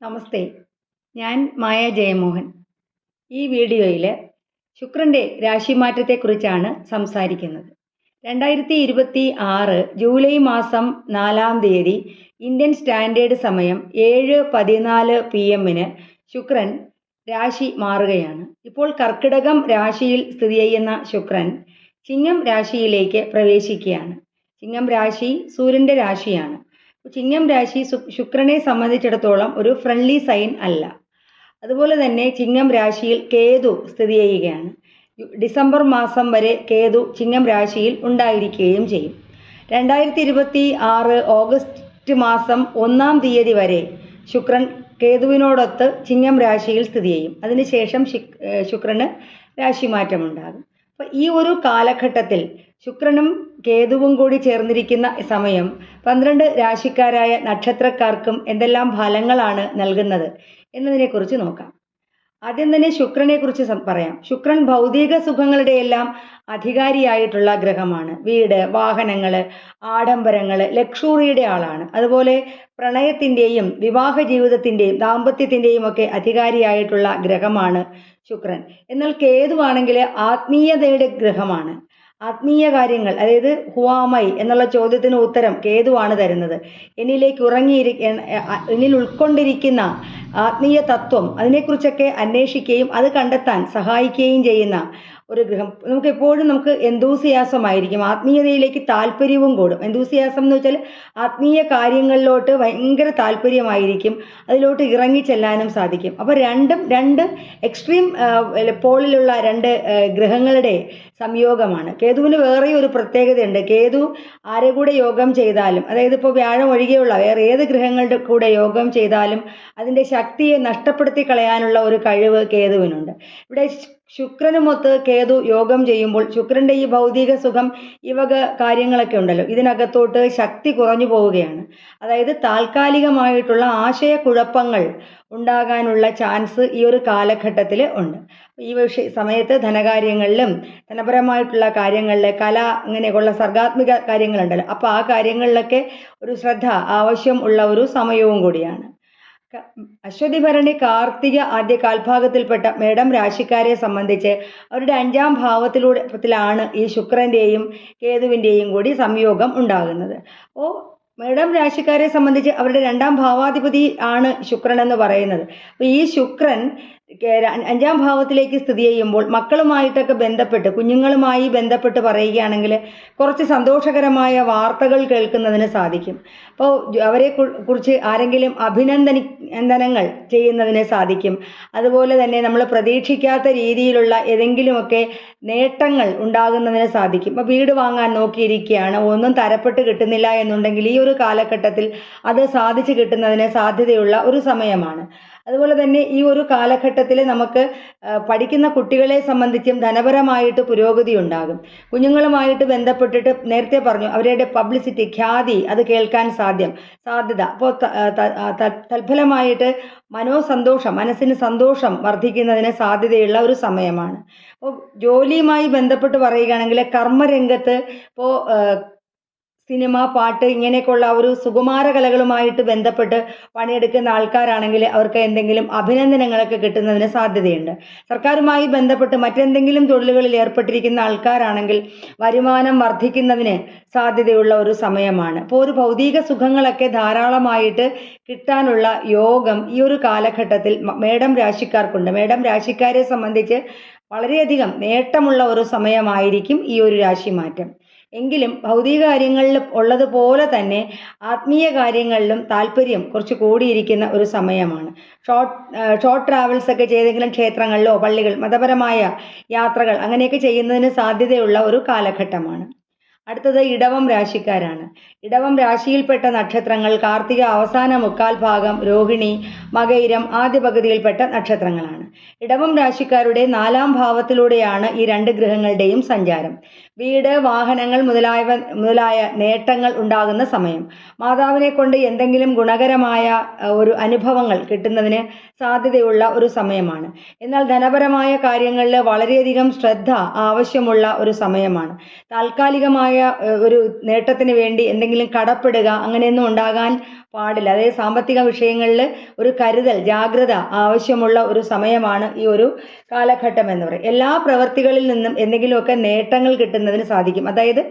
നമസ്തേ, ഞാൻ മായ ജയമോഹൻ. ഈ വീഡിയോയിൽ ശുക്രൻ്റെ രാശിമാറ്റത്തെക്കുറിച്ചാണ് സംസാരിക്കുന്നത്. 2026 ജൂലൈ മാസം 4-ാം തീയതി ഇന്ത്യൻ സ്റ്റാൻഡേർഡ് സമയം 7:14 PM ശുക്രൻ രാശി മാറുകയാണ്. ഇപ്പോൾ കർക്കിടകം രാശിയിൽ സ്ഥിതി ചെയ്യുന്ന ശുക്രൻ ചിങ്ങം രാശിയിലേക്ക് പ്രവേശിക്കുകയാണ്. ചിങ്ങം രാശി സൂര്യൻ്റെ രാശിയാണ്. ചിങ്ങം രാശി ശുക്രനെ സംബന്ധിച്ചിടത്തോളം ഒരു ഫ്രണ്ട്ലി സൈൻ അല്ല. അതുപോലെ തന്നെ ചിങ്ങം രാശിയിൽ കേതു സ്ഥിതി ചെയ്യുകയാണ്. ഡിസംബർ മാസം വരെ കേതു ചിങ്ങം രാശിയിൽ ഉണ്ടായിരിക്കുകയും ചെയ്യും. 2026 ഓഗസ്റ്റ് മാസം 1-ാം തീയതി വരെ ശുക്രൻ കേതുവിനോടൊത്ത് ചിങ്ങം രാശിയിൽ സ്ഥിതി ചെയ്യും. അതിനുശേഷം ശുക്രന് രാശിമാറ്റമുണ്ടാകും. അപ്പോൾ ഈ ഒരു കാലഘട്ടത്തിൽ ശുക്രനും കേതുവും കൂടി ചേർന്നിരിക്കുന്ന സമയം 12 രാശിക്കാരായ നക്ഷത്രക്കാർക്കും എന്തെല്ലാം ഫലങ്ങളാണ് നൽകുന്നത് എന്നതിനെക്കുറിച്ച് നോക്കാം. ആദ്യം തന്നെ ശുക്രനെക്കുറിച്ച് പറയാം. ശുക്രൻ ഭൗതിക സുഖങ്ങളുടെ എല്ലാം അധികാരിയായിട്ടുള്ള ഗ്രഹമാണ്. വീട്, വാഹനങ്ങൾ, ആഡംബരങ്ങൾ, ലക്ഷറിയുടെ ആളാണ്. അതുപോലെ പ്രണയത്തിൻ്റെയും വിവാഹ ജീവിതത്തിൻ്റെയും ദാമ്പത്യത്തിൻ്റെയും ഒക്കെ അധികാരിയായിട്ടുള്ള ഗ്രഹമാണ് ശുക്രൻ. എന്നാൽ കേതുവാണെങ്കിൽ ആത്മീയതയുടെ ഗ്രഹമാണ്. ആത്മീയ കാര്യങ്ങൾ, അതായത് ഹുവാമൈ എന്നുള്ള ചോദ്യത്തിന് ഉത്തരം കേതുവാണ് തരുന്നത്. എന്നിൽ ഉൾക്കൊണ്ടിരിക്കുന്ന ആത്മീയ തത്വം, അതിനെക്കുറിച്ചൊക്കെ അന്വേഷിക്കുകയും അത് കണ്ടെത്താൻ സഹായിക്കുകയും ചെയ്യുന്ന ഒരു ഗ്രഹം. നമുക്ക് എന്തൂസിയാസം ആയിരിക്കും, ആത്മീയതയിലേക്ക് താല്പര്യവും കൂടും. എന്തൂസിയാസം എന്ന് വെച്ചാൽ ആത്മീയ കാര്യങ്ങളിലോട്ട് ഭയങ്കര താല്പര്യമായിരിക്കും, അതിലോട്ട് ഇറങ്ങിച്ചെല്ലാനും സാധിക്കും. അപ്പോൾ രണ്ട് എക്സ്ട്രീം പോളിലുള്ള രണ്ട് ഗ്രഹങ്ങളുടെ സംയോഗമാണ്. കേതുവിന് വേറെ ഒരു പ്രത്യേകതയുണ്ട്. കേതു ആരെ കൂടെ യോഗം ചെയ്താലും, അതായത് ഇപ്പോൾ വ്യാഴം ഒഴികെയുള്ള വേറെ ഏത് ഗ്രഹങ്ങളുടെ കൂടെ യോഗം ചെയ്താലും അതിൻ്റെ ശക്തിയെ നഷ്ടപ്പെടുത്തി കളയാനുള്ള ഒരു കഴിവ് കേതുവിനുണ്ട്. ഇവിടെ ശുക്രനുമൊത്ത് കേതു യോഗം ചെയ്യുമ്പോൾ ശുക്രൻ്റെ ഈ ഭൗതിക സുഖം, ഈ വക കാര്യങ്ങളൊക്കെ ഉണ്ടല്ലോ, ഇതിനകത്തോട്ട് ശക്തി കുറഞ്ഞു പോവുകയാണ്. അതായത് താൽക്കാലികമായിട്ടുള്ള ആശയക്കുഴപ്പങ്ങൾ ഉണ്ടാകാനുള്ള ചാൻസ് ഈ ഒരു കാലഘട്ടത്തിൽ ഉണ്ട്. ഈ സമയത്ത് ധനകാര്യങ്ങളിലും ധനപരമായിട്ടുള്ള കാര്യങ്ങളിൽ, കല, അങ്ങനെയൊക്കെയുള്ള സർഗാത്മിക കാര്യങ്ങളുണ്ടല്ലോ, അപ്പോൾ ആ കാര്യങ്ങളിലൊക്കെ ഒരു ശ്രദ്ധ ആവശ്യം ഉള്ള ഒരു സമയവും കൂടിയാണ്. അശ്വതി ഭരണി കാർത്തിക ആദ്യ കാൽഭാഗത്തിൽപ്പെട്ട മേടം രാശിക്കാരെ സംബന്ധിച്ച് അവരുടെ 5-ാം ഭാവത്തിലാണ് ഈ ശുക്രൻ്റെയും കേതുവിൻ്റെയും കൂടി സംയോഗം ഉണ്ടാകുന്നത്. അപ്പോൾ മേടം രാശിക്കാരെ സംബന്ധിച്ച് അവരുടെ 2-ാം ഭാവാധിപതി ആണ് ശുക്രൻ എന്ന് പറയുന്നത്. അപ്പോൾ ഈ ശുക്രൻ 5-ാം ഭാവത്തിലേക്ക് സ്ഥിതി ചെയ്യുമ്പോൾ മക്കളുമായിട്ടൊക്കെ ബന്ധപ്പെട്ട്, കുഞ്ഞുങ്ങളുമായി ബന്ധപ്പെട്ട് പറയുകയാണെങ്കിൽ കുറച്ച് സന്തോഷകരമായ വാർത്തകൾ കേൾക്കുന്നതിന് സാധിക്കും. അപ്പോൾ അവരെ കുറിച്ച് ആരെങ്കിലും അഭിനന്ദനങ്ങൾ ചെയ്യുന്നതിന് സാധിക്കും. അതുപോലെ തന്നെ നമ്മൾ പ്രതീക്ഷിക്കാത്ത രീതിയിലുള്ള ഏതെങ്കിലുമൊക്കെ നേട്ടങ്ങൾ ഉണ്ടാകുന്നതിന് സാധിക്കും. അപ്പോൾ വീട് വാങ്ങാൻ നോക്കിയിരിക്കുകയാണ്, ഒന്നും തരപ്പെട്ട് കിട്ടുന്നില്ല എന്നുണ്ടെങ്കിൽ ഈ ഒരു കാലഘട്ടത്തിൽ അത് സാധിച്ചു കിട്ടുന്നതിന് സാധ്യതയുള്ള ഒരു സമയമാണ്. അതുപോലെ തന്നെ ഈ ഒരു കാലഘട്ടത്തിൽ നമുക്ക് പഠിക്കുന്ന കുട്ടികളെ സംബന്ധിച്ചും ധനപരമായിട്ട് പുരോഗതി ഉണ്ടാകും. കുഞ്ഞുങ്ങളുമായിട്ട് ബന്ധപ്പെട്ടിട്ട് നേരത്തെ പറഞ്ഞു, അവരുടെ പബ്ലിസിറ്റി, ഖ്യാതി അത് കേൾക്കാൻ സാധ്യത. അപ്പോൾ തൽഫലമായിട്ട് മനസ്സിന് സന്തോഷം വർദ്ധിക്കുന്നതിന് സാധ്യതയുള്ള ഒരു സമയമാണ്. അപ്പോൾ ജോലിയുമായി ബന്ധപ്പെട്ട് പറയുകയാണെങ്കിൽ കർമ്മരംഗത്ത്, ഇപ്പോൾ സിനിമ, പാട്ട്, ഇങ്ങനെയൊക്കെയുള്ള ഒരു സുകുമാര കലകളുമായിട്ട് ബന്ധപ്പെട്ട് പണിയെടുക്കുന്ന ആൾക്കാരാണെങ്കിൽ അവർക്ക് എന്തെങ്കിലും അഭിനന്ദനങ്ങളൊക്കെ കിട്ടുന്നതിന് സാധ്യതയുണ്ട്. സർക്കാരുമായി ബന്ധപ്പെട്ട് മറ്റെന്തെങ്കിലും തൊഴിലുകളിൽ ഏർപ്പെട്ടിരിക്കുന്ന ആൾക്കാരാണെങ്കിൽ വരുമാനം വർദ്ധിക്കുന്നതിന് സാധ്യതയുള്ള ഒരു സമയമാണ്. അപ്പോൾ ഒരു ഭൗതിക സുഖങ്ങളൊക്കെ ധാരാളമായിട്ട് കിട്ടാനുള്ള യോഗം ഈ ഒരു കാലഘട്ടത്തിൽ മേടം രാശിക്കാർക്കുണ്ട്. മേടം രാശിക്കാരെ സംബന്ധിച്ച് വളരെയധികം നേട്ടമുള്ള ഒരു സമയമായിരിക്കും ഈ ഒരു രാശിമാറ്റം. എങ്കിലും ഭൗതിക കാര്യങ്ങളിൽ ഉള്ളതുപോലെ തന്നെ ആത്മീയ കാര്യങ്ങളിലും താല്പര്യം കുറച്ച് കൂടിയിരിക്കുന്ന ഒരു സമയമാണ്. ഷോർട്ട് ട്രാവൽസ് ഒക്കെ ചെയ്തെങ്കിലും ക്ഷേത്രങ്ങളിലോ പള്ളികൾ, മതപരമായ യാത്രകൾ അങ്ങനെയൊക്കെ ചെയ്യുന്നതിന് സാധ്യതയുള്ള ഒരു കാലഘട്ടമാണ്. അടുത്തത് ഇടവം രാശിക്കാരാണ്. ഇടവം രാശിയിൽപ്പെട്ട നക്ഷത്രങ്ങൾ കാർത്തിക അവസാന 1/4 ഭാഗം, രോഹിണി, മകയിരം ആദ്യ പകുതിയിൽപ്പെട്ട നക്ഷത്രങ്ങളാണ്. ഇടവം രാശിക്കാരുടെ 4-ാം ഭാവത്തിലൂടെയാണ് ഈ 2 ഗ്രഹങ്ങളുടെയും സഞ്ചാരം. വീട്, വാഹനങ്ങൾ മുതലായ നേട്ടങ്ങൾ ഉണ്ടാകുന്ന സമയം. മാതാവിനെ കൊണ്ട് എന്തെങ്കിലും ഗുണകരമായ ഒരു അനുഭവങ്ങൾ കിട്ടുന്നതിന് സാധ്യതയുള്ള ഒരു സമയമാണ്. എന്നാൽ ധനപരമായ കാര്യങ്ങളിൽ വളരെയധികം ശ്രദ്ധ ആവശ്യമുള്ള ഒരു സമയമാണ്. താൽക്കാലികമായ ഒരു നേട്ടത്തിന് വേണ്ടി എന്തെങ്കിലും കടപ്പെടുക അങ്ങനെയൊന്നും ഉണ്ടാകാൻ പാടില്ല. അതായത് സാമ്പത്തിക വിഷയങ്ങളിൽ ഒരു കരുതൽ, ജാഗ്രത ആവശ്യമുള്ള ഒരു സമയമാണ് ഈ ഒരു കാലഘട്ടം എന്ന് പറയും. എല്ലാ പ്രവൃത്തികളിൽ നിന്നും എന്തെങ്കിലുമൊക്കെ നേട്ടങ്ങൾ കിട്ടുന്നതിന് സാധിക്കും. അതായത്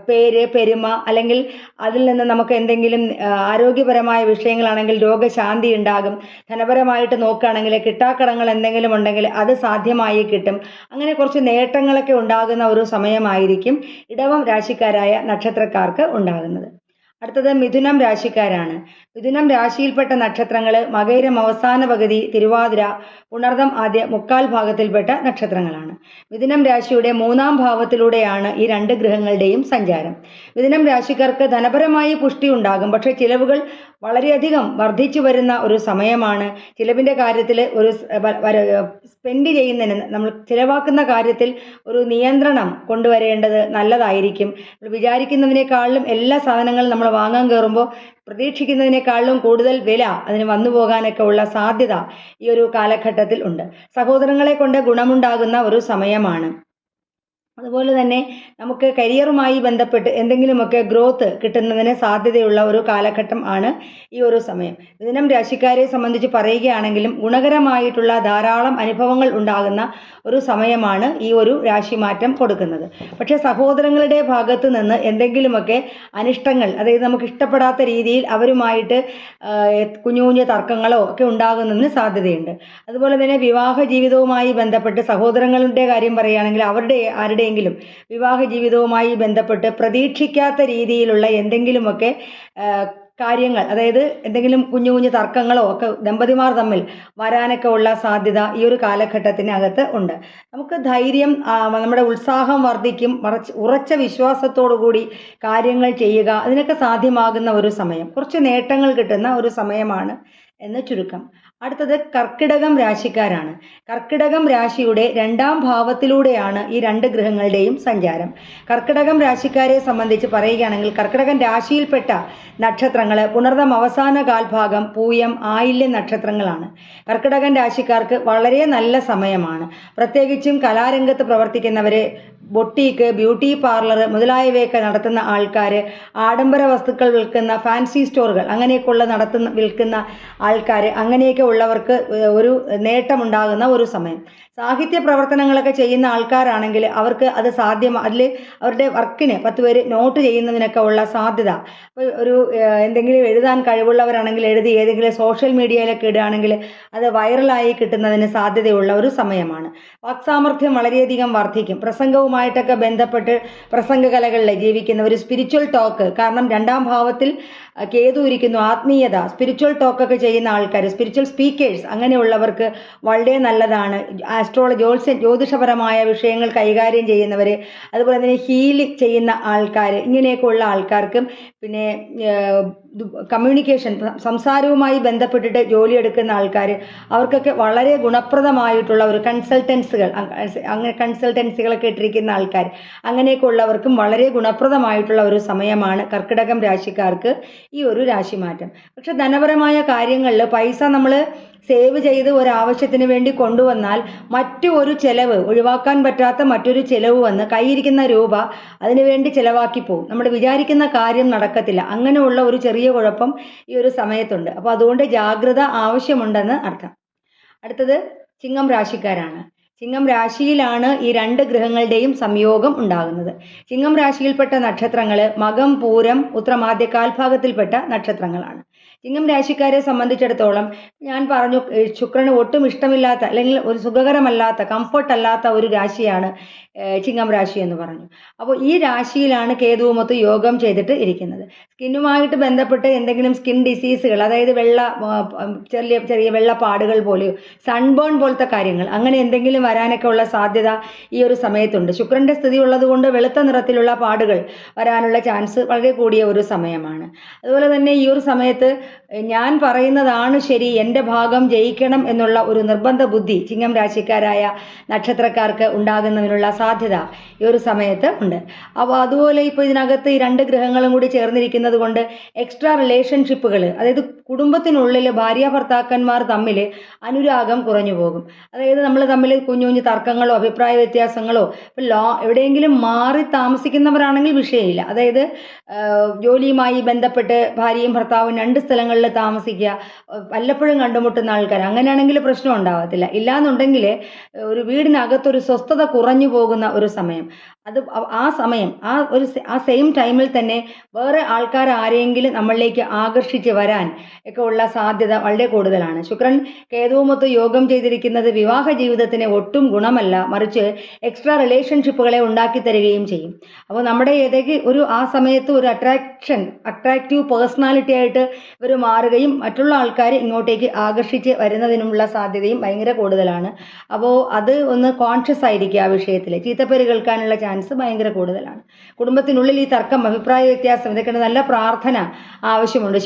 പേര്, പെരുമ, അല്ലെങ്കിൽ അതിൽ നിന്ന് നമുക്ക് എന്തെങ്കിലും ആരോഗ്യപരമായ വിഷയങ്ങളാണെങ്കിൽ രോഗശാന്തി ഉണ്ടാകും. ധനപരമായിട്ട് നോക്കുകയാണെങ്കിൽ കിട്ടാക്കടങ്ങൾ എന്തെങ്കിലും ഉണ്ടെങ്കിൽ അത് സാധ്യമായി കിട്ടും. അങ്ങനെ കുറച്ച് നേട്ടങ്ങളൊക്കെ ഉണ്ടാകുന്ന ഒരു സമയമായിരിക്കും ഇടവം രാശിക്കാരായ നക്ഷത്രക്കാർക്ക് ഉണ്ടാകുന്നത്. അടുത്തത് മിഥുനം രാശിക്കാരാണ്. മിഥുനം രാശിയിൽപ്പെട്ട നക്ഷത്രങ്ങൾ മകയിരം അവസാന പകുതി, തിരുവാതിര, പുണർദം ആദ്യ മുക്കാൽ ഭാഗത്തിൽപ്പെട്ട നക്ഷത്രങ്ങളാണ്. മിഥുനം രാശിയുടെ 3-ാം ഭാവത്തിലൂടെയാണ് ഈ 2 ഗ്രഹങ്ങളുടെയും സഞ്ചാരം. മിഥുനം രാശിക്കാർക്ക് ധനപരമായി പുഷ്ടി ഉണ്ടാകും. പക്ഷേ ചിലവുകൾ വളരെയധികം വർദ്ധിച്ചു വരുന്ന ഒരു സമയമാണ്. ചിലവിൻ്റെ കാര്യത്തിൽ ഒരു സ്പെൻഡ് ചെയ്യുന്നതിന്, നമ്മൾ ചിലവാക്കുന്ന കാര്യത്തിൽ ഒരു നിയന്ത്രണം കൊണ്ടുവരേണ്ടത് നല്ലതായിരിക്കും. വിചാരിക്കുന്നതിനേക്കാളും എല്ലാ സാധനങ്ങളും നമ്മൾ വാങ്ങാൻ കയറുമ്പോൾ പ്രതീക്ഷിക്കുന്നതിനേക്കാളും കൂടുതൽ വില അതിന് വന്നു പോകാനൊക്കെ ഉള്ള സാധ്യത ഈ ഒരു കാലഘട്ടത്തിൽ ഉണ്ട്. സഹോദരങ്ങളെ കൊണ്ട് ഗുണമുണ്ടാകുന്ന ഒരു സമയമാണ്. അതുപോലെ തന്നെ നമുക്ക് കരിയറുമായി ബന്ധപ്പെട്ട് എന്തെങ്കിലുമൊക്കെ ഗ്രോത്ത് കിട്ടുന്നതിന് സാധ്യതയുള്ള ഒരു കാലഘട്ടം ആണ് ഈ ഒരു സമയം. മിഥുനം രാശിക്കാരെ സംബന്ധിച്ച് പറയുകയാണെങ്കിലും ഗുണകരമായിട്ടുള്ള ധാരാളം അനുഭവങ്ങൾ ഉണ്ടാകുന്ന ഒരു സമയമാണ് ഈ ഒരു രാശിമാറ്റം കൊടുക്കുന്നത്. പക്ഷേ സഹോദരങ്ങളുടെ ഭാഗത്ത് നിന്ന് എന്തെങ്കിലുമൊക്കെ അനിഷ്ടങ്ങൾ, അതായത് നമുക്ക് ഇഷ്ടപ്പെടാത്ത രീതിയിൽ അവരുമായിട്ട് കുഞ്ഞു കുഞ്ഞു തർക്കങ്ങളോ ഒക്കെ ഉണ്ടാകുന്നതിന് സാധ്യതയുണ്ട്. അതുപോലെ തന്നെ വിവാഹ ജീവിതവുമായി ബന്ധപ്പെട്ട് സഹോദരങ്ങളുടെ കാര്യം പറയുകയാണെങ്കിൽ അവരുടെ ആരുടെയെങ്കിലും വിവാഹ ജീവിതവുമായി ബന്ധപ്പെട്ട് പ്രതീക്ഷിക്കാത്ത രീതിയിലുള്ള എന്തെങ്കിലുമൊക്കെ കാര്യങ്ങൾ, അതായത് എന്തെങ്കിലും കുഞ്ഞു കുഞ്ഞു തർക്കങ്ങളോ ഒക്കെ ദമ്പതിമാർ തമ്മിൽ വരാനൊക്കെ ഉള്ള സാധ്യത ഈ ഒരു കാലഘട്ടത്തിനകത്ത് ഉണ്ട്. നമുക്ക് ധൈര്യം, നമ്മുടെ ഉത്സാഹം വർദ്ധിക്കും. ഉറച്ച വിശ്വാസത്തോടു കൂടി കാര്യങ്ങൾ ചെയ്യുക, അതിനൊക്കെ സാധ്യമാകുന്ന ഒരു സമയം, കുറച്ച് നേട്ടങ്ങൾ കിട്ടുന്ന ഒരു സമയമാണ് എന്ന് ചുരുക്കം. അടുത്തത് കർക്കിടകം രാശിക്കാരാണ്. കർക്കിടകം രാശിയുടെ 2-ാം ഭാവത്തിലൂടെയാണ് ഈ 2 ഗ്രഹങ്ങളുടെയും സഞ്ചാരം. കർക്കിടകം രാശിക്കാരെ സംബന്ധിച്ച് പറയുകയാണെങ്കിൽ കർക്കിടകം രാശിയിൽപ്പെട്ട നക്ഷത്രങ്ങൾ പുണർദം അവസാന കാൽഭാഗം, പൂയം, ആയില്യം നക്ഷത്രങ്ങളാണ്. കർക്കിടകം രാശിക്കാർക്ക് വളരെ നല്ല സമയമാണ്. പ്രത്യേകിച്ചും കലാരംഗത്ത് പ്രവർത്തിക്കുന്നവർ, ബൊട്ടീക്ക്, ബ്യൂട്ടി പാർലർ മുതലായവയൊക്കെ നടത്തുന്ന ആൾക്കാർ, ആഡംബര വസ്തുക്കൾ വിൽക്കുന്ന ഫാൻസി സ്റ്റോറുകൾ അങ്ങനെയൊക്കെയുള്ള വിൽക്കുന്ന ആൾക്കാർ, അങ്ങനെയൊക്കെ ഉള്ളവർക്ക് ഒരു നേട്ടമുണ്ടാകുന്ന ഒരു സമയം. സാഹിത്യ പ്രവർത്തനങ്ങളൊക്കെ ചെയ്യുന്ന ആൾക്കാരാണെങ്കിൽ അവർക്ക് അത് അതിൽ അവരുടെ വർക്കിന് 10 പേര് നോട്ട് ചെയ്യുന്നതിനൊക്കെ ഉള്ള സാധ്യത. ഒരു എന്തെങ്കിലും എഴുതാൻ കഴിവുള്ളവരാണെങ്കിൽ എഴുതി ഏതെങ്കിലും സോഷ്യൽ മീഡിയയിലൊക്കെ ഇടുകയാണെങ്കിൽ അത് വൈറലായി കിട്ടുന്നതിന് സാധ്യതയുള്ള ഒരു സമയമാണ്. വാക്സാമർഥ്യം വളരെയധികം വർദ്ധിക്കും. പ്രസംഗവുമായിട്ടൊക്കെ ബന്ധപ്പെട്ട് പ്രസംഗകലകളിൽ ജീവിക്കുന്ന ഒരു സ്പിരിച്വൽ ടോക്ക്, കാരണം 2-ാം ഭാവത്തിൽ കേതു ഇരിക്കുന്നു, ആത്മീയത, സ്പിരിച്വൽ ടോക്കൊക്കെ ചെയ്യുന്ന ആൾക്കാർ, സ്പിരിച്വൽ സ്പീക്കേഴ്സ് അങ്ങനെയുള്ളവർക്ക് വളരെ നല്ലതാണ്. ആസ്ട്രോളജി, ജ്യോതിഷപരമായ വിഷയങ്ങൾ കൈകാര്യം ചെയ്യുന്നവർ, അതുപോലെ തന്നെ ഹീലിംഗ് ചെയ്യുന്ന ആൾക്കാർ, ഇങ്ങനെയൊക്കെ ഉള്ള ആൾക്കാർക്കും, പിന്നെ കമ്മ്യൂണിക്കേഷൻ, സംസാരവുമായി ബന്ധപ്പെട്ടിട്ട് ജോലിയെടുക്കുന്ന ആൾക്കാർ, അവർക്കൊക്കെ വളരെ ഗുണപ്രദമായിട്ടുള്ള ഒരു അങ്ങനെ കൺസൾട്ടൻസികളൊക്കെ ഇട്ടിരിക്കുന്ന ആൾക്കാർ, അങ്ങനെയൊക്കെ ഉള്ളവർക്കും വളരെ ഗുണപ്രദമായിട്ടുള്ള ഒരു സമയമാണ് കർക്കിടകം രാശിക്കാർക്ക് ഈ ഒരു രാശിമാറ്റം. പക്ഷെ ധനപരമായ കാര്യങ്ങളിൽ പൈസ നമ്മൾ സേവ് ചെയ്ത് ഒരാവശ്യത്തിന് വേണ്ടി കൊണ്ടുവന്നാൽ മറ്റു ഒരു ചെലവ്, ഒഴിവാക്കാൻ പറ്റാത്ത മറ്റൊരു ചെലവ് വന്ന് കയ്യിരിക്കുന്ന രൂപ അതിനുവേണ്ടി ചിലവാക്കി പോകും. നമ്മൾ വിചാരിക്കുന്ന കാര്യം നടക്കത്തില്ല. അങ്ങനെയുള്ള ഒരു ചെറിയ കുഴപ്പം ഈ ഒരു സമയത്തുണ്ട്. അപ്പോൾ അതുകൊണ്ട് ജാഗ്രത ആവശ്യമുണ്ടെന്ന് അർത്ഥം. അടുത്തത് ചിങ്ങം രാശിക്കാരാണ്. ചിങ്ങം രാശിയിലാണ് ഈ 2 ഗ്രഹങ്ങളുടെയും സംയോഗം ഉണ്ടാകുന്നത്. ചിങ്ങം രാശിയിൽപ്പെട്ട നക്ഷത്രങ്ങൾ മകം, പൂരം, ഉത്രം ആദ്യ കാൽഭാഗത്തിൽപ്പെട്ട നക്ഷത്രങ്ങളാണ്. ചിങ്ങം രാശിക്കാരെ സംബന്ധിച്ചിടത്തോളം ഞാൻ പറഞ്ഞു, ശുക്രന് ഒട്ടും ഇഷ്ടമില്ലാത്ത അല്ലെങ്കിൽ ഒരു സുഖകരമല്ലാത്ത, കംഫർട്ട് അല്ലാത്ത ഒരു രാശിയാണ് ചിങ്ങം രാശി എന്ന് പറഞ്ഞു. അപ്പോൾ ഈ രാശിയിലാണ് കേതുവുമൊത്ത് യോഗം ചെയ്തിട്ട് ഇരിക്കുന്നത്. സ്കിന്നുമായിട്ട് ബന്ധപ്പെട്ട് എന്തെങ്കിലും സ്കിൻ ഡിസീസുകൾ, അതായത് ചെറിയ ചെറിയ വെള്ളപ്പാടുകൾ പോലെയോ സൺബേൺ പോലത്തെ കാര്യങ്ങൾ, അങ്ങനെ എന്തെങ്കിലും വരാനൊക്കെ ഉള്ള സാധ്യത ഈ ഒരു സമയത്തുണ്ട്. ശുക്രൻ്റെ സ്ഥിതി ഉള്ളതുകൊണ്ട് വെളുത്ത നിറത്തിലുള്ള പാടുകൾ വരാനുള്ള ചാൻസ് വളരെ കൂടിയ ഒരു സമയമാണ്. അതുപോലെ തന്നെ ഈ ഒരു സമയത്ത് ഞാൻ പറയുന്നതാണ് ശരി, എൻ്റെ ഭാഗം ജയിക്കണം എന്നുള്ള ഒരു നിർബന്ധ ബുദ്ധി ചിങ്ങം രാശിക്കാരായ നക്ഷത്രക്കാർക്ക് ഉണ്ടാകുന്നതിനുള്ള സാധ്യത ഈ ഒരു സമയത്ത് ഉണ്ട്. അപ്പോൾ അതുപോലെ ഇപ്പോൾ ഇതിനകത്ത് ഈ 2 ഗ്രഹങ്ങളും കൂടി ചേർന്നിരിക്കുന്നത് കൊണ്ട് എക്സ്ട്രാ റിലേഷൻഷിപ്പുകൾ, അതായത് കുടുംബത്തിനുള്ളിൽ ഭാര്യ ഭർത്താക്കന്മാർ തമ്മിൽ അനുരാഗം കുറഞ്ഞു പോകും. അതായത് നമ്മൾ തമ്മിൽ കുഞ്ഞു കുഞ്ഞു തർക്കങ്ങളോ അഭിപ്രായ വ്യത്യാസങ്ങളോ, ഇപ്പോൾ എവിടെയെങ്കിലും മാറി താമസിക്കുന്നവരാണെങ്കിൽ വിഷയമില്ല. അതായത് ജോലിയുമായി ബന്ധപ്പെട്ട് ഭാര്യയും ഭർത്താവും 2 സ്ഥലങ്ങളിൽ സ്ഥലങ്ങളിൽ താമസിക്കുക, വല്ലപ്പോഴും കണ്ടുമുട്ടുന്ന ആൾക്കാർ, അങ്ങനെയാണെങ്കിൽ പ്രശ്നം ഉണ്ടാവത്തില്ല. ഇല്ലാന്നുണ്ടെങ്കിൽ ഒരു വീടിനകത്തൊരു സ്വസ്ഥത കുറഞ്ഞു പോകുന്ന ഒരു സമയം, അത് ആ സമയം ആ സെയിം ടൈമിൽ തന്നെ വേറെ ആൾക്കാർ ആരെങ്കിലും നമ്മളിലേക്ക് ആകർഷിച്ച് വരാൻ ഒക്കെ ഉള്ള സാധ്യത വളരെ കൂടുതലാണ്. ശുക്രൻ കേതുവുമൊത്ത് യോഗം ചെയ്തിരിക്കുന്നത് വിവാഹ ജീവിതത്തിന് ഒട്ടും ഗുണമല്ല, മറിച്ച് എക്സ്ട്രാ റിലേഷൻഷിപ്പുകളെ ഉണ്ടാക്കി തരികയും ചെയ്യും. അപ്പോൾ നമ്മുടെ ഏതൊക്കെ ആ സമയത്ത് ഒരു അട്രാക്റ്റീവ് പേഴ്സണാലിറ്റി ആയിട്ട് ഇവർ മാറുകയും മറ്റുള്ള ആൾക്കാർ ഇങ്ങോട്ടേക്ക് ആകർഷിച്ച് വരുന്നതിനുള്ള സാധ്യതയും ഭയങ്കര കൂടുതലാണ്. അപ്പോൾ അത് ഒന്ന് കോൺഷ്യസ് ആയിരിക്കുക. ആ വിഷയത്തിൽ ചീത്തപ്പേര് കേൾക്കാനുള്ള ചാൻസ് ഭയങ്കര കൂടുതലാണ്. കുടുംബത്തിനുള്ളിൽ ഈ തർക്കം, അഭിപ്രായ വ്യത്യാസം, ഇതൊക്കെ നല്ല പ്രാർത്ഥന ആവശ്യമുണ്ട്.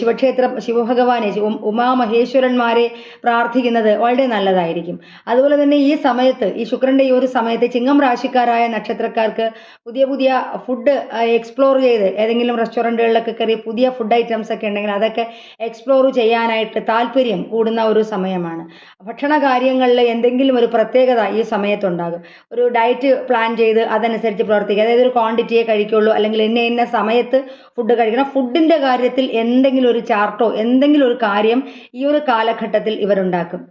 ശിവഭഗവാനെ, ഉമാമഹേശ്വരന്മാരെ പ്രാർത്ഥിക്കുന്നത് വളരെ നല്ലതായിരിക്കും. അതുപോലെ തന്നെ ഈ സമയത്ത്, ഈ ശുക്രന്റെ ഈ ഒരു സമയത്ത് ചിങ്ങം രാശിക്കാരായ നക്ഷത്രക്കാർക്ക് പുതിയ പുതിയ ഫുഡ് എക്സ്പ്ലോർ ചെയ്ത് ഏതെങ്കിലും റെസ്റ്റോറൻറ്റുകളിലൊക്കെ കയറി പുതിയ ഫുഡ് ഐറ്റംസ് ഒക്കെ ഉണ്ടെങ്കിൽ അതൊക്കെ എക്സ്പ്ലോർ ചെയ്യാനായിട്ട് താല്പര്യം കൂടുന്ന ഒരു സമയമാണ്. ഭക്ഷണ കാര്യങ്ങളിൽ എന്തെങ്കിലും ഒരു പ്രത്യേകത ഈ സമയത്തുണ്ടാകും. ഒരു ഡയറ്റ് പ്ലാൻ ചെയ്ത് അതനുസരിച്ച് പ്രവർത്തിക്കുക. അതായത് ഒരു ക്വാണ്ടിറ്റിയെ കഴിക്കുള്ളൂ, അല്ലെങ്കിൽ ഇന്ന സമയത്ത് ഫുഡ് കഴിക്കണം. ഫുഡിൻ്റെ കാര്യത്തിൽ എന്തെങ്കിലും ഒരു ചാർട്ടോ എന്തെങ്കിലും ഒരു കാര്യം ഈ ഒരു കാലഘട്ടത്തിൽ ഇവരുണ്ടാക്കും.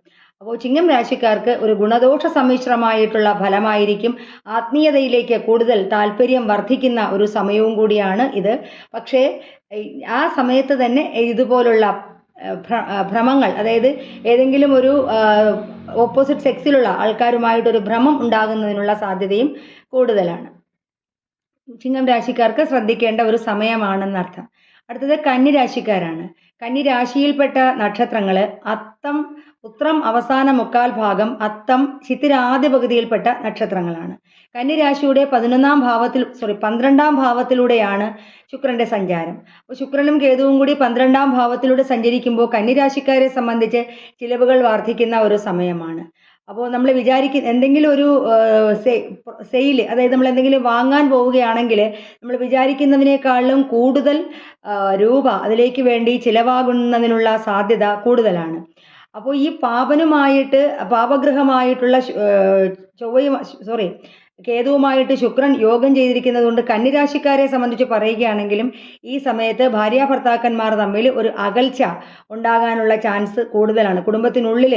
അപ്പോൾ ചിങ്ങം രാശിക്കാർക്ക് ഒരു ഗുണദോഷ സമ്മിശ്രമായിട്ടുള്ള ഫലമായിരിക്കും. ആത്മീയതയിലേക്ക് കൂടുതൽ താല്പര്യം വർദ്ധിക്കുന്ന ഒരു സമയവും കൂടിയാണ് ഇത്. പക്ഷേ ആ സമയത്ത് തന്നെ ഇതുപോലുള്ള ഭ്രമങ്ങൾ, അതായത് ഏതെങ്കിലും ഒരു ഓപ്പോസിറ്റ് സെക്സിലുള്ള ആൾക്കാരുമായിട്ടൊരു ഭ്രമം ഉണ്ടാകുന്നതിനുള്ള സാധ്യതയും കൂടുതലാണ്. ചിങ്ങം രാശിക്കാർക്ക് ശ്രദ്ധിക്കേണ്ട ഒരു സമയമാണെന്നർത്ഥം. അടുത്തത് കന്നി രാശിക്കാരാണ്. കന്നി രാശിയിൽപ്പെട്ട നക്ഷത്രങ്ങൾ അത്തം, ഉത്രം അവസാന മുക്കാൽ ഭാഗം, അത്തം ചിത്തിര ആദ്യ പകുതിയിൽപ്പെട്ട നക്ഷത്രങ്ങളാണ്. കന്നി രാശിയുടെ 12ാം ഭാവത്തിലൂടെയാണ് ശുക്രന്റെ സഞ്ചാരം. അപ്പോൾ ശുക്രനും കേതുവും കൂടി 12ാം ഭാവത്തിലൂടെ സഞ്ചരിക്കുമ്പോൾ കന്നി രാശിക്കാരെ സംബന്ധിച്ച് ചിലവുകൾ വർദ്ധിക്കുന്ന ഒരു സമയമാണ്. അപ്പോൾ നമ്മൾ എന്തെങ്കിലും ഒരു സെയിൽ, അതായത് നമ്മൾ എന്തെങ്കിലും വാങ്ങാൻ പോവുകയാണെങ്കിൽ നമ്മൾ വിചാരിക്കുന്നതിനേക്കാളും കൂടുതൽ രൂപ അതിലേക്ക് വേണ്ടി ചിലവാകുന്നതിനുള്ള സാധ്യത കൂടുതലാണ്. അപ്പോൾ ഈ പാപഗ്രഹമായിട്ടുള്ള കേതുവുമായിട്ട് ശുക്രൻ യോഗം ചെയ്തിരിക്കുന്നത് കൊണ്ട് കന്നിരാശിക്കാരെ സംബന്ധിച്ച് പറയുകയാണെങ്കിലും ഈ സമയത്ത് ഭാര്യാഭർത്താക്കന്മാർ തമ്മിൽ ഒരു അകൽച്ച ഉണ്ടാകാനുള്ള ചാൻസ് കൂടുതലാണ്. കുടുംബത്തിനുള്ളിൽ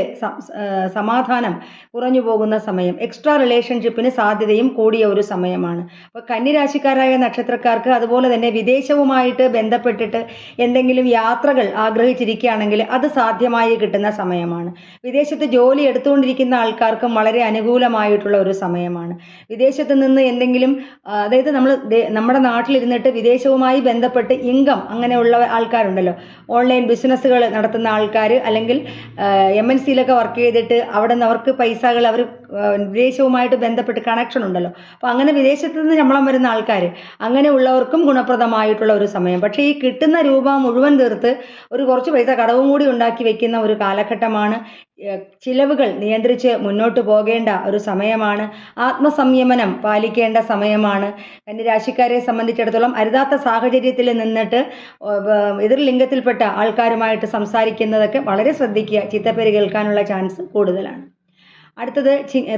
സമാധാനം കുറഞ്ഞു പോകുന്ന സമയം, എക്സ്ട്രാ റിലേഷൻഷിപ്പിന് സാധ്യതയും കൂടിയ ഒരു സമയമാണ്. അപ്പോൾ കന്നിരാശിക്കാരായ നക്ഷത്രക്കാർക്ക് അതുപോലെ തന്നെ വിദേശവുമായിട്ട് ബന്ധപ്പെട്ടിട്ട് എന്തെങ്കിലും യാത്രകൾ ആഗ്രഹിച്ചിരിക്കുകയാണെങ്കിൽ അത് സാധ്യമായി കിട്ടുന്ന സമയമാണ്. വിദേശത്ത് ജോലി എടുത്തുകൊണ്ടിരിക്കുന്ന ആൾക്കാർക്കും വളരെ അനുകൂലമായിട്ടുള്ള ഒരു സമയമാണ്. വിദേശത്ത് നിന്ന് എന്തെങ്കിലും, അതായത് നമ്മുടെ നാട്ടിലിരുന്നിട്ട് വിദേശവുമായി ബന്ധപ്പെട്ട് ഇൻകം അങ്ങനെയുള്ള ആൾക്കാരുണ്ടല്ലോ, ഓൺലൈൻ ബിസിനസ്സുകൾ നടത്തുന്ന ആൾക്കാർ, അല്ലെങ്കിൽ MNCയിലൊക്കെ വർക്ക് ചെയ്തിട്ട് അവിടെ നിന്ന് അവർക്ക് പൈസകൾ അവർ വിദേശവുമായിട്ട് ബന്ധപ്പെട്ട് കണക്ഷൻ ഉണ്ടല്ലോ, അപ്പോൾ അങ്ങനെ വിദേശത്ത് നിന്ന് ശമ്പളം വരുന്ന ആൾക്കാർ, അങ്ങനെയുള്ളവർക്കും ഗുണപ്രദമായിട്ടുള്ള ഒരു സമയം. പക്ഷേ ഈ കിട്ടുന്ന രൂപ മുഴുവൻ തീർത്ത് കുറച്ച് പൈസ കടവും കൂടി ഉണ്ടാക്കി വെക്കുന്ന ഒരു കാലഘട്ടമാണ്. ചിലവുകൾ നിയന്ത്രിച്ച് മുന്നോട്ട് പോകേണ്ട ഒരു സമയമാണ്. ആത്മസംയമനം പാലിക്കേണ്ട സമയമാണ്. കന്യരാശിക്കാരെ സംബന്ധിച്ചിടത്തോളം അരുതാത്ത സാഹചര്യത്തിൽ നിന്നിട്ട് എതിർലിംഗത്തിൽപ്പെട്ട ആൾക്കാരുമായിട്ട് സംസാരിക്കുന്നതൊക്കെ വളരെ ശ്രദ്ധിക്കുക. ചീത്തപ്പേര് കേൾക്കാനുള്ള ചാൻസ് കൂടുതലാണ്. അടുത്തത്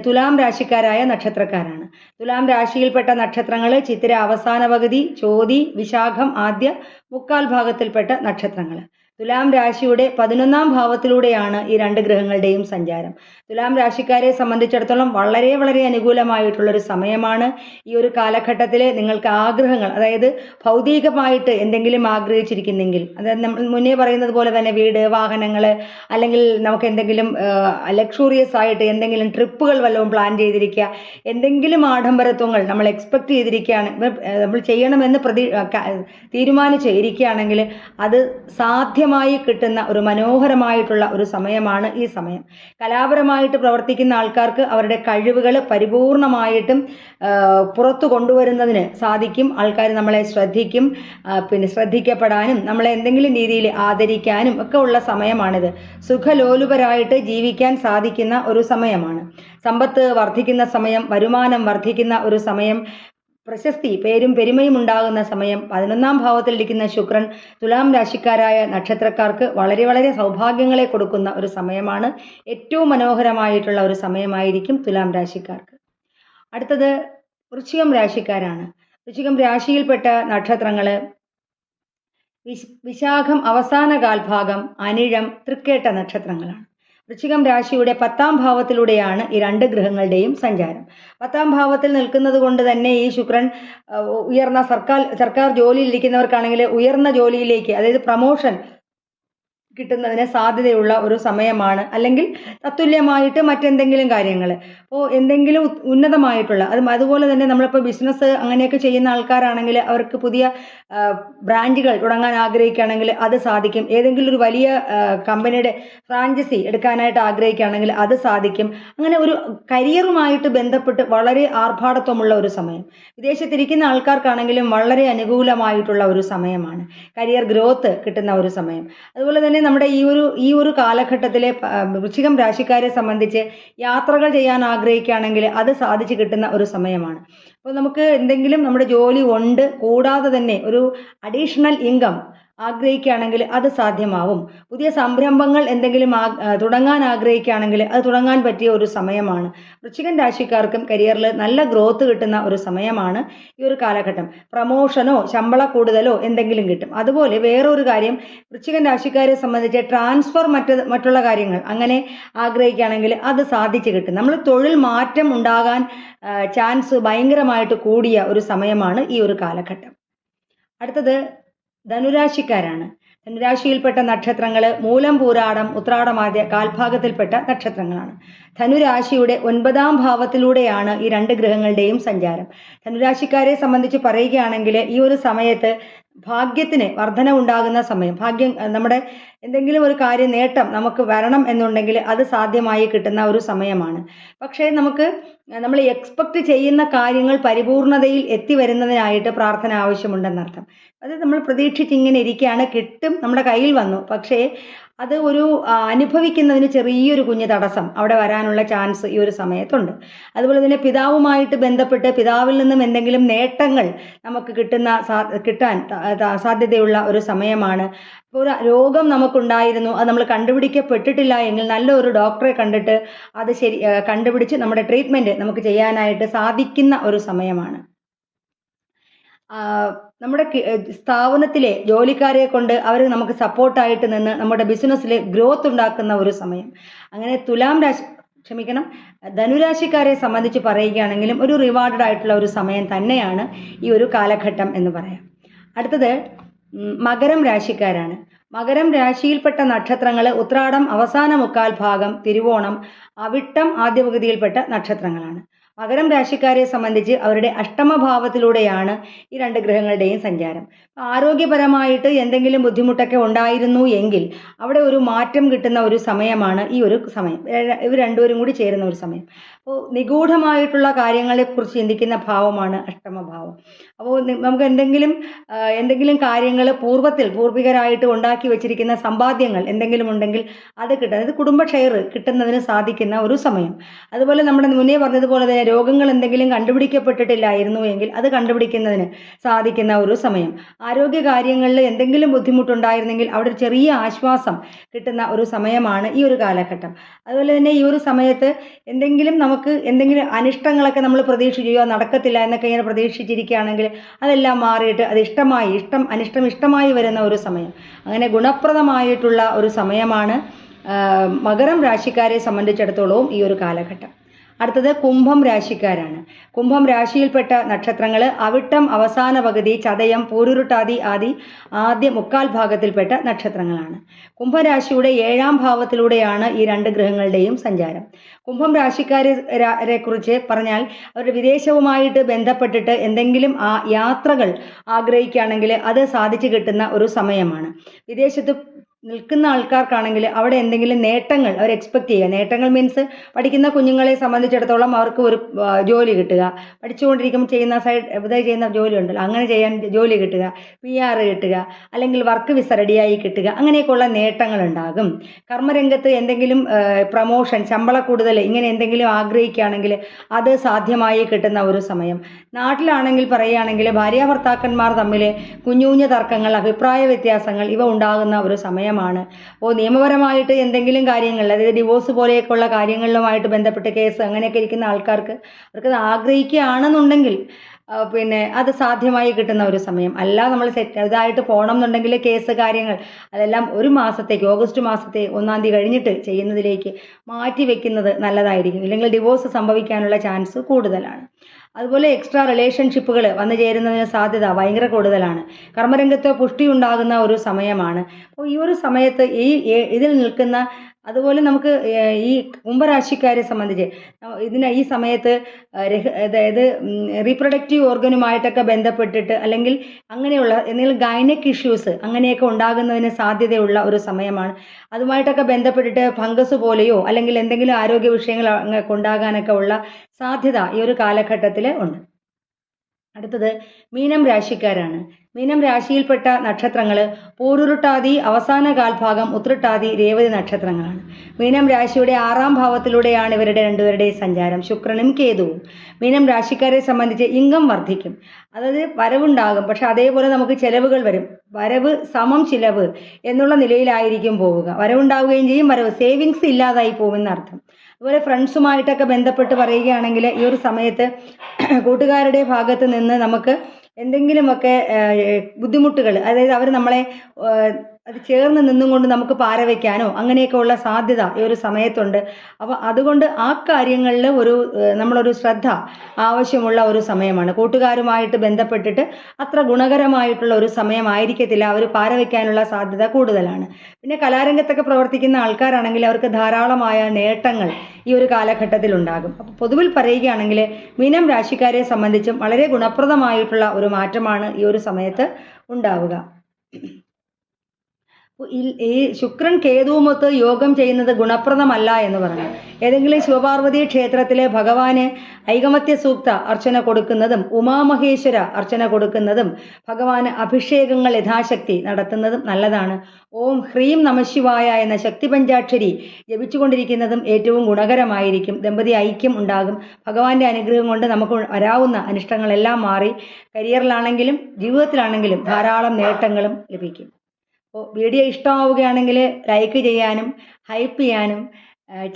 തുലാം രാശിക്കാരായ നക്ഷത്രക്കാരാണ്. തുലാം രാശിയിൽപ്പെട്ട നക്ഷത്രങ്ങൾ ചിത്തിര അവസാന പകുതി, ചോതി, വിശാഖം ആദ്യ മുക്കാൽ ഭാഗത്തിൽപ്പെട്ട നക്ഷത്രങ്ങൾ. തുലാം രാശിയുടെ 11ാം ഭാവത്തിലൂടെയാണ് ഈ രണ്ട് ഗ്രഹങ്ങളുടെയും സഞ്ചാരം. തുലാം രാശിക്കാരെ സംബന്ധിച്ചിടത്തോളം വളരെ വളരെ അനുകൂലമായിട്ടുള്ളൊരു സമയമാണ്. ഈ ഒരു കാലഘട്ടത്തിൽ നിങ്ങൾക്ക് ആഗ്രഹങ്ങൾ, അതായത് ഭൗതികമായിട്ട് എന്തെങ്കിലും ആഗ്രഹിച്ചിരിക്കുന്നെങ്കിൽ, അതായത് നമ്മൾ മുന്നേ പറയുന്നത് പോലെ തന്നെ വീട്, വാഹനങ്ങൾ, അല്ലെങ്കിൽ നമുക്ക് എന്തെങ്കിലും ലക്ഷൂറിയസ് ആയിട്ട് എന്തെങ്കിലും ട്രിപ്പുകൾ വല്ലതും പ്ലാൻ ചെയ്തിരിക്കുക, എന്തെങ്കിലും ആഡംബരത്വങ്ങൾ നമ്മൾ എക്സ്പെക്ട് ചെയ്തിരിക്കുകയാണ്, നമ്മൾ ചെയ്യണമെന്ന് തീരുമാനിച്ച് ഇരിക്കുകയാണെങ്കിൽ അത് സാധ്യമായി കിട്ടുന്ന ഒരു മനോഹരമായിട്ടുള്ള ഒരു സമയമാണ് ഈ സമയം. കലാപരമായിട്ട് പ്രവർത്തിക്കുന്ന ആൾക്കാർക്ക് അവരുടെ കഴിവുകൾ പരിപൂർണമായിട്ടും പുറത്തു കൊണ്ടുവരുന്നതിന് സാധിക്കും. ആൾക്കാർ നമ്മളെ ശ്രദ്ധിക്കും, പിന്നെ ശ്രദ്ധിക്കപ്പെടാനും നമ്മളെ എന്തെങ്കിലും രീതിയിൽ ആദരിക്കാനും ഒക്കെ ഉള്ള സമയമാണിത്. സുഖലോലുപരായിട്ട് ജീവിക്കാൻ സാധിക്കുന്ന ഒരു സമയമാണ്. സമ്പത്ത് വർദ്ധിക്കുന്ന സമയം, വരുമാനം വർദ്ധിക്കുന്ന ഒരു സമയം, പ്രശസ്തി, പേരും പെരുമയും ഉണ്ടാകുന്ന സമയം. 11ാം ഭാവത്തിലിരിക്കുന്ന ശുക്രൻ തുലാം രാശിക്കാരായ നക്ഷത്രക്കാർക്ക് വളരെ വളരെ സൗഭാഗ്യങ്ങളെ കൊടുക്കുന്ന ഒരു സമയമാണ്. ഏറ്റവും മനോഹരമായിട്ടുള്ള ഒരു സമയമായിരിക്കും തുലാം രാശിക്കാർക്ക്. അടുത്തത് വൃശ്ചികം രാശിക്കാരാണ്. വൃശ്ചികം രാശിയിൽപ്പെട്ട നക്ഷത്രങ്ങൾ വിശാഖം അവസാന കാൽഭാഗം, അനിഴം, തൃക്കേട്ട നക്ഷത്രങ്ങളാണ്. വൃശ്ചികം രാശിയുടെ 10ാം ഭാവത്തിലൂടെയാണ് ഈ രണ്ട് ഗ്രഹങ്ങളുടെയും സഞ്ചാരം. 10ാം ഭാവത്തിൽ നിൽക്കുന്നത് കൊണ്ട് തന്നെ ഈ ശുക്രൻ ഉയർന്ന സർക്കാർ ജോലിയിലിരിക്കുന്നവർക്കാണെങ്കിൽ ഉയർന്ന ജോലിയിലേക്ക്, അതായത് പ്രമോഷൻ കിട്ടുന്നതിന് സാധ്യതയുള്ള ഒരു സമയമാണ്. അല്ലെങ്കിൽ തത്തുല്യമായിട്ട് മറ്റെന്തെങ്കിലും കാര്യങ്ങൾ, അപ്പോൾ എന്തെങ്കിലും ഉന്നതമായിട്ടുള്ള അതുപോലെ തന്നെ നമ്മളിപ്പോൾ ബിസിനസ് അങ്ങനെയൊക്കെ ചെയ്യുന്ന ആൾക്കാരാണെങ്കിൽ അവർക്ക് പുതിയ ബ്രാഞ്ചുകൾ തുടങ്ങാൻ ആഗ്രഹിക്കുകയാണെങ്കിൽ അത് സാധിക്കും. ഏതെങ്കിലും ഒരു വലിയ കമ്പനിയുടെ ഫ്രാഞ്ചൈസി എടുക്കാനായിട്ട് ആഗ്രഹിക്കുകയാണെങ്കിൽ അത് സാധിക്കും. അങ്ങനെ ഒരു കരിയറുമായിട്ട് ബന്ധപ്പെട്ട് വളരെ ആർഭാടത്വമുള്ള ഒരു സമയം. വിദേശത്തിരിക്കുന്ന ആൾക്കാർക്കാണെങ്കിലും വളരെ അനുകൂലമായിട്ടുള്ള ഒരു സമയമാണ്. കരിയർ ഗ്രോത്ത് കിട്ടുന്ന ഒരു സമയം. അതുപോലെ തന്നെ നമ്മുടെ ഈ ഒരു കാലഘട്ടത്തിലെ വൃശ്ചികം രാശിക്കാരെ സംബന്ധിച്ച് യാത്രകൾ ചെയ്യാൻ ആഗ്രഹിക്കുകയാണെങ്കിൽ അത് സാധിച്ചു കിട്ടുന്ന ഒരു സമയമാണ്. അപ്പോൾ നമുക്ക് എന്തെങ്കിലും നമ്മുടെ ജോലി ഉണ്ട് കൂടാതെ തന്നെ ഒരു അഡീഷണൽ ഇൻകം ആഗ്രഹിക്കുകയാണെങ്കിൽ അത് സാധ്യമാവും. പുതിയ സംരംഭങ്ങൾ എന്തെങ്കിലും തുടങ്ങാൻ ആഗ്രഹിക്കുകയാണെങ്കിൽ അത് തുടങ്ങാൻ പറ്റിയ ഒരു സമയമാണ്. വൃശ്ചികൻ രാശിക്കാർക്കും കരിയറിൽ നല്ല ഗ്രോത്ത് കിട്ടുന്ന ഒരു സമയമാണ് ഈ ഒരു കാലഘട്ടം. പ്രമോഷനോ ശമ്പള കൂടുതലോ എന്തെങ്കിലും കിട്ടും. അതുപോലെ വേറൊരു കാര്യം, വൃശ്ചികൻ രാശിക്കാരെ സംബന്ധിച്ച് ട്രാൻസ്ഫർ മറ്റുള്ള കാര്യങ്ങൾ അങ്ങനെ ആഗ്രഹിക്കുകയാണെങ്കിൽ അത് സാധിച്ചു കിട്ടും. നമ്മൾ തൊഴിൽ മാറ്റം ഉണ്ടാകാൻ ചാൻസ് ഭയങ്കരമായിട്ട് കൂടിയ ഒരു സമയമാണ് ഈ ഒരു കാലഘട്ടം. അടുത്തത് ധനുരാശിക്കാരാണ്. ധനുരാശിയിൽപ്പെട്ട നക്ഷത്രങ്ങൾ മൂലം, പൂരാടം, ഉത്രാടമാദ്യ കാൽഭാഗത്തിൽപ്പെട്ട നക്ഷത്രങ്ങളാണ്. ധനുരാശിയുടെ 9ാം ഭാവത്തിലൂടെയാണ് ഈ രണ്ട് ഗ്രഹങ്ങളുടെയും സഞ്ചാരം. ധനുരാശിക്കാരെ സംബന്ധിച്ച് പറയുകയാണെങ്കിൽ ഈ ഒരു സമയത്ത് ഭാഗ്യത്തിന് വർധന ഉണ്ടാകുന്ന സമയം. ഭാഗ്യം, നമ്മുടെ എന്തെങ്കിലും ഒരു കാര്യം നേട്ടം നമുക്ക് വരണം എന്നുണ്ടെങ്കിൽ അത് സാധ്യമായി കിട്ടുന്ന ഒരു സമയമാണ്. പക്ഷേ നമ്മൾ എക്സ്പെക്റ്റ് ചെയ്യുന്ന കാര്യങ്ങൾ പരിപൂർണതയിൽ എത്തിവരുന്നതിനായിട്ട് പ്രാർത്ഥന ആവശ്യമുണ്ടെന്നർത്ഥം. അത് നമ്മൾ പ്രതീക്ഷിച്ചിങ്ങനെ ഇരിക്കുകയാണ്, കിട്ടും, നമ്മുടെ കയ്യിൽ വന്നു, പക്ഷേ അത് ഒരു അനുഭവിക്കുന്നതിന് ചെറിയൊരു കുഞ്ഞു തടസ്സം അവിടെ വരാനുള്ള ചാൻസ് ഈ ഒരു സമയത്തുണ്ട്. അതുപോലെ തന്നെ പിതാവുമായിട്ട് ബന്ധപ്പെട്ട് പിതാവിൽ നിന്നും എന്തെങ്കിലും നേട്ടങ്ങൾ നമുക്ക് കിട്ടാൻ സാധ്യതയുള്ള ഒരു സമയമാണ്. ഇപ്പോൾ ഒരു രോഗം നമുക്കുണ്ടായിരുന്നു, അത് നമ്മൾ കണ്ടുപിടിക്കപ്പെട്ടിട്ടില്ല എങ്കിൽ നല്ലൊരു ഡോക്ടറെ കണ്ടിട്ട് അത് കണ്ടുപിടിച്ച് നമ്മുടെ ട്രീറ്റ്മെൻറ്റ് നമുക്ക് ചെയ്യാനായിട്ട് സാധിക്കുന്ന ഒരു സമയമാണ്. നമ്മുടെ സ്ഥാപനത്തിലെ ജോലിക്കാരെ കൊണ്ട് അവർ നമുക്ക് സപ്പോർട്ടായിട്ട് നിന്ന് നമ്മുടെ ബിസിനസ്സിൽ ഗ്രോത്ത് ഉണ്ടാക്കുന്ന ഒരു സമയം. അങ്ങനെ ധനുരാശിക്കാരെ സംബന്ധിച്ച് പറയുകയാണെങ്കിലും ഒരു റിവാർഡഡ് ആയിട്ടുള്ള ഒരു സമയം തന്നെയാണ് ഈ ഒരു കാലഘട്ടം എന്ന് പറയാം. അടുത്തത് മകരം രാശിക്കാരാണ്. മകരം രാശിയിൽപ്പെട്ട നക്ഷത്രങ്ങൾ ഉത്രാടം അവസാന മുക്കാൽ ഭാഗം, തിരുവോണം, അവിട്ടം ആദ്യ പകുതിയിൽപ്പെട്ട നക്ഷത്രങ്ങളാണ്. മകരം രാശിക്കാരെ സംബന്ധിച്ച് അവരുടെ അഷ്ടമഭാവത്തിലൂടെയാണ് ഈ രണ്ട് ഗ്രഹങ്ങളുടെയും സഞ്ചാരം. ആരോഗ്യപരമായിട്ട് എന്തെങ്കിലും ബുദ്ധിമുട്ടൊക്കെ ഉണ്ടായിരുന്നു എങ്കിൽ അവിടെ ഒരു മാറ്റം കിട്ടുന്ന ഒരു സമയമാണ് ഈ ഒരു സമയം. ഇവർ രണ്ടുപേരും കൂടി ചേരുന്ന ഒരു സമയം. അപ്പോൾ നിഗൂഢമായിട്ടുള്ള കാര്യങ്ങളെക്കുറിച്ച് ചിന്തിക്കുന്ന ഭാവമാണ് അഷ്ടമഭാവം. അപ്പോൾ നമുക്ക് എന്തെങ്കിലും കാര്യങ്ങൾ പൂർവികരായിട്ട് ഉണ്ടാക്കി വെച്ചിരിക്കുന്ന സമ്പാദ്യങ്ങൾ എന്തെങ്കിലും ഉണ്ടെങ്കിൽ അത് കിട്ടും. അതായത് കുടുംബ ഷെയർ കിട്ടുന്നതിന് സാധിക്കുന്ന ഒരു സമയം. അതുപോലെ നമ്മുടെ മുന്നേ പറഞ്ഞതുപോലെ തന്നെ രോഗങ്ങൾ എന്തെങ്കിലും കണ്ടുപിടിക്കപ്പെട്ടിട്ടില്ലായിരുന്നു എങ്കിൽ അത് കണ്ടുപിടിക്കുന്നതിന് സാധിക്കുന്ന ഒരു സമയം. ആരോഗ്യ കാര്യങ്ങളിൽ എന്തെങ്കിലും ബുദ്ധിമുട്ടുണ്ടായിരുന്നെങ്കിൽ അവിടെ ഒരു ചെറിയ ആശ്വാസം കിട്ടുന്ന ഒരു സമയമാണ് ഈ ഒരു കാലഘട്ടം. അതുപോലെ തന്നെ ഈ ഒരു സമയത്ത് എന്തെങ്കിലും അനിഷ്ടങ്ങളൊക്കെ നമ്മൾ പ്രതീക്ഷിക്കുകയോ നടക്കത്തില്ല എന്നൊക്കെ ഇങ്ങനെ പ്രതീക്ഷിച്ചിരിക്കുകയാണെങ്കിൽ അതെല്ലാം മാറിയിട്ട് അത് അനിഷ്ടം ഇഷ്ടമായി വരുന്ന ഒരു സമയം. അങ്ങനെ ഗുണപ്രദമായിട്ടുള്ള ഒരു സമയമാണ് മകരം രാശിക്കാരെ സംബന്ധിച്ചിടത്തോളവും ഈ ഒരു കാലഘട്ടം. അടുത്തത് കുംഭം രാശിക്കാരാണ്. കുംഭം രാശിയിൽപ്പെട്ട നക്ഷത്രങ്ങൾ അവിട്ടം അവസാന പകുതി, ചതയം, പൂരുരുട്ടാതി ആദ്യ മുക്കാൽ ഭാഗത്തിൽപ്പെട്ട നക്ഷത്രങ്ങളാണ്. കുംഭരാശിയുടെ 7ാം ഭാവത്തിലൂടെയാണ് ഈ രണ്ട് ഗ്രഹങ്ങളുടെയും സഞ്ചാരം. കുംഭം രാശിക്കാരെ കുറിച്ച് പറഞ്ഞാൽ അവരുടെ വിദേശവുമായിട്ട് ബന്ധപ്പെട്ടിട്ട് എന്തെങ്കിലും യാത്രകൾ ആഗ്രഹിക്കുകയാണെങ്കിൽ അത് സാധിച്ചു കിട്ടുന്ന ഒരു സമയമാണ്. വിദേശത്ത് നിൽക്കുന്ന ആൾക്കാർക്കാണെങ്കിൽ അവിടെ എന്തെങ്കിലും നേട്ടങ്ങൾ അവർ എക്സ്പെക്റ്റ് ചെയ്യുക. നേട്ടങ്ങൾ മീൻസ് പഠിക്കുന്ന കുഞ്ഞുങ്ങളെ സംബന്ധിച്ചിടത്തോളം അവർക്ക് ഒരു ജോലി കിട്ടുക, പഠിച്ചുകൊണ്ടിരിക്കുമ്പോൾ ചെയ്യുന്ന ജോലി ഉണ്ടല്ലോ, അങ്ങനെ ചെയ്യാൻ ജോലി കിട്ടുക, PR കിട്ടുക, അല്ലെങ്കിൽ വർക്ക് വിസ റെഡിയായി കിട്ടുക, അങ്ങനെയൊക്കെയുള്ള നേട്ടങ്ങൾ ഉണ്ടാകും. കർമ്മരംഗത്ത് എന്തെങ്കിലും പ്രമോഷൻ, ശമ്പള കൂടുതൽ, ഇങ്ങനെ എന്തെങ്കിലും ആഗ്രഹിക്കുകയാണെങ്കിൽ അത് സാധ്യമായി കിട്ടുന്ന ഒരു സമയം. നാട്ടിലാണെങ്കിൽ പറയുകയാണെങ്കിൽ ഭാര്യാഭർത്താക്കന്മാർ തമ്മിൽ കുഞ്ഞു തർക്കങ്ങൾ, അഭിപ്രായ വ്യത്യാസങ്ങൾ ഇവ ഉണ്ടാകുന്ന ഒരു സമയം സമയമാണ്. അപ്പോൾ നിയമപരമായിട്ട് എന്തെങ്കിലും കാര്യങ്ങൾ, അതായത് ഡിവോഴ്സ് പോലെയൊക്കെയുള്ള കാര്യങ്ങളിലുമായിട്ട് ബന്ധപ്പെട്ട് കേസ് അങ്ങനെയൊക്കെ ഇരിക്കുന്ന ആൾക്കാർക്ക് അവർക്കത് ആഗ്രഹിക്കുകയാണെന്നുണ്ടെങ്കിൽ പിന്നെ അത് സാധ്യമായി കിട്ടുന്ന ഒരു സമയം. അല്ല നമ്മൾ ഇതായിട്ട് പോകണം എന്നുണ്ടെങ്കിൽ കേസ് കാര്യങ്ങൾ അതെല്ലാം ഒരു മാസത്തേക്ക്, ഓഗസ്റ്റ് മാസത്തെ 1-ാം തീയതി കഴിഞ്ഞിട്ട് ചെയ്യുന്നതിലേക്ക് മാറ്റി വെക്കുന്നത് നല്ലതായിരിക്കും. ഇല്ലെങ്കിൽ ഡിവോഴ്സ് സംഭവിക്കാനുള്ള ചാൻസ് കൂടുതലാണ്. അതുപോലെ എക്സ്ട്രാ റിലേഷൻഷിപ്പുകൾ വന്നു ചേരുന്നതിന് സാധ്യത ഭയങ്കര കൂടുതലാണ്. കർമ്മരംഗത്ത് പുഷ്ടി ഉണ്ടാകുന്ന ഒരു സമയമാണ്. അപ്പോൾ ഈ ഒരു സമയത്ത് ഇതിൽ നിൽക്കുന്ന, അതുപോലെ നമുക്ക് ഈ കുംഭരാശിക്കാരെ സംബന്ധിച്ച് ഈ സമയത്ത് അതായത് റീപ്രൊഡക്റ്റീവ് ഓർഗനുമായിട്ടൊക്കെ ബന്ധപ്പെട്ടിട്ട് അല്ലെങ്കിൽ അങ്ങനെയുള്ള എന്തെങ്കിലും ഗൈനക് ഇഷ്യൂസ് അങ്ങനെയൊക്കെ ഉണ്ടാകുന്നതിന് സാധ്യതയുള്ള ഒരു സമയമാണ്. അതുമായിട്ടൊക്കെ ബന്ധപ്പെട്ടിട്ട് ഫംഗസ് പോലെയോ അല്ലെങ്കിൽ എന്തെങ്കിലും ആരോഗ്യ വിഷയങ്ങൾ ഉണ്ടാകാനൊക്കെ ഉള്ള സാധ്യത ഈ ഒരു കാലഘട്ടത്തിൽ ഉണ്ട്. അടുത്തത് മീനം രാശിക്കാരാണ്. മീനം രാശിയിൽപ്പെട്ട നക്ഷത്രങ്ങൾ പൂരുരുട്ടാതി, അവസാന കാൽഭാഗം ഉത്രട്ടാതി, രേവതി നക്ഷത്രങ്ങളാണ്. മീനം രാശിയുടെ 6-ാം ഭാവത്തിലൂടെയാണ് ഇവരുടെ രണ്ടുപേരുടെയും സഞ്ചാരം, ശുക്രനും കേതുവും. മീനം രാശിക്കാരെ സംബന്ധിച്ച് ഇൻകം വർദ്ധിക്കും, അതായത് വരവുണ്ടാകും. പക്ഷെ അതേപോലെ നമുക്ക് ചിലവുകൾ വരും. വരവ് സമം ചിലവ് എന്നുള്ള നിലയിലായിരിക്കും പോവുക. വരവുണ്ടാവുകയും ചെയ്യും, സേവിങ്സ് ഇല്ലാതായി പോകുമെന്നർത്ഥം. അതുപോലെ ഫ്രണ്ട്സുമായിട്ടൊക്കെ ബന്ധപ്പെട്ട് പറയുകയാണെങ്കിൽ ഈ ഒരു സമയത്ത് കൂട്ടുകാരുടെ ഭാഗത്ത് നിന്ന് നമുക്ക് എന്തെങ്കിലുമൊക്കെ ബുദ്ധിമുട്ടുകൾ, അതായത് അവർ നമ്മളെ അത് ചേർന്ന് നിന്നും കൊണ്ട് നമുക്ക് പാരവയ്ക്കാനോ അങ്ങനെയൊക്കെ ഉള്ള സാധ്യത ഈ ഒരു സമയത്തുണ്ട്. അപ്പോൾ അതുകൊണ്ട് ആ കാര്യങ്ങളിൽ നമ്മളൊരു ശ്രദ്ധ ആവശ്യമുള്ള ഒരു സമയമാണ്. കൂട്ടുകാരുമായിട്ട് ബന്ധപ്പെട്ടിട്ട് അത്ര ഗുണകരമായിട്ടുള്ള ഒരു സമയമായിരിക്കത്തില്ല, അവർ പാരവയ്ക്കാനുള്ള സാധ്യത കൂടുതലാണ്. പിന്നെ കലാരംഗത്തൊക്കെ പ്രവർത്തിക്കുന്ന ആൾക്കാരാണെങ്കിൽ അവർക്ക് ധാരാളമായ നേട്ടങ്ങൾ ഈ ഒരു കാലഘട്ടത്തിൽ ഉണ്ടാകും. അപ്പോൾ പൊതുവിൽ പറയുകയാണെങ്കിൽ മീനം രാശിക്കാരെ സംബന്ധിച്ചും വളരെ ഗുണപ്രദമായിട്ടുള്ള ഒരു മാറ്റമാണ് ഈ ഒരു സമയത്ത് ഉണ്ടാവുക. ഈ ശുക്രൻ കേതുവുമൊത്ത് യോഗം ചെയ്യുന്നത് ഗുണപ്രദമല്ല എന്ന് പറഞ്ഞു. ഏതെങ്കിലും ശിവപാർവതി ക്ഷേത്രത്തിലെ ഭഗവാന് ഐകമത്യ സൂക്ത അർച്ചന കൊടുക്കുന്നതും ഉമാമഹേശ്വര അർച്ചന കൊടുക്കുന്നതും ഭഗവാന് അഭിഷേകങ്ങൾ യഥാശക്തി നടത്തുന്നതും നല്ലതാണ്. ഓം ഹ്രീം നമശിവായ എന്ന ശക്തി പഞ്ചാക്ഷരി ജപിച്ചുകൊണ്ടിരിക്കുന്നതും ഏറ്റവും ഗുണകരമായിരിക്കും. ദമ്പതി ഐക്യം ഉണ്ടാകും. ഭഗവാന്റെ അനുഗ്രഹം കൊണ്ട് നമുക്ക് വരാവുന്ന അനിഷ്ടങ്ങളെല്ലാം മാറി കരിയറിലാണെങ്കിലും ജീവിതത്തിലാണെങ്കിലും ധാരാളം നേട്ടങ്ങളും ലഭിക്കും. അപ്പോൾ വീഡിയോ ഇഷ്ടമാവുകയാണെങ്കിൽ ലൈക്ക് ചെയ്യാനും ഹൈപ്പ് ചെയ്യാനും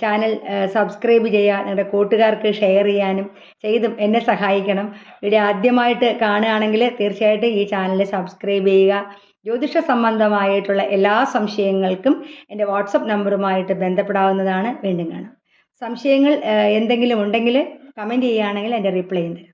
ചാനൽ സബ്സ്ക്രൈബ് ചെയ്യുക, നിങ്ങളുടെ കൂട്ടുകാർക്ക് ഷെയർ ചെയ്യാനും ചെയ്തും എന്നെ സഹായിക്കണം. വീഡിയോ ആദ്യമായിട്ട് കാണുകയാണെങ്കിൽ തീർച്ചയായിട്ടും ഈ ചാനൽ സബ്സ്ക്രൈബ് ചെയ്യുക. ജ്യോതിഷ സംബന്ധമായിട്ടുള്ള എല്ലാ സംശയങ്ങൾക്കും എൻ്റെ വാട്സപ്പ് നമ്പറുമായിട്ട് ബന്ധപ്പെടാവുന്നതാണ്. വീണ്ടും കാണാം. സംശയങ്ങൾ എന്തെങ്കിലും ഉണ്ടെങ്കിൽ കമൻറ്റ് ചെയ്യുകയാണെങ്കിൽ എൻ്റെ റിപ്ലൈ തരാം.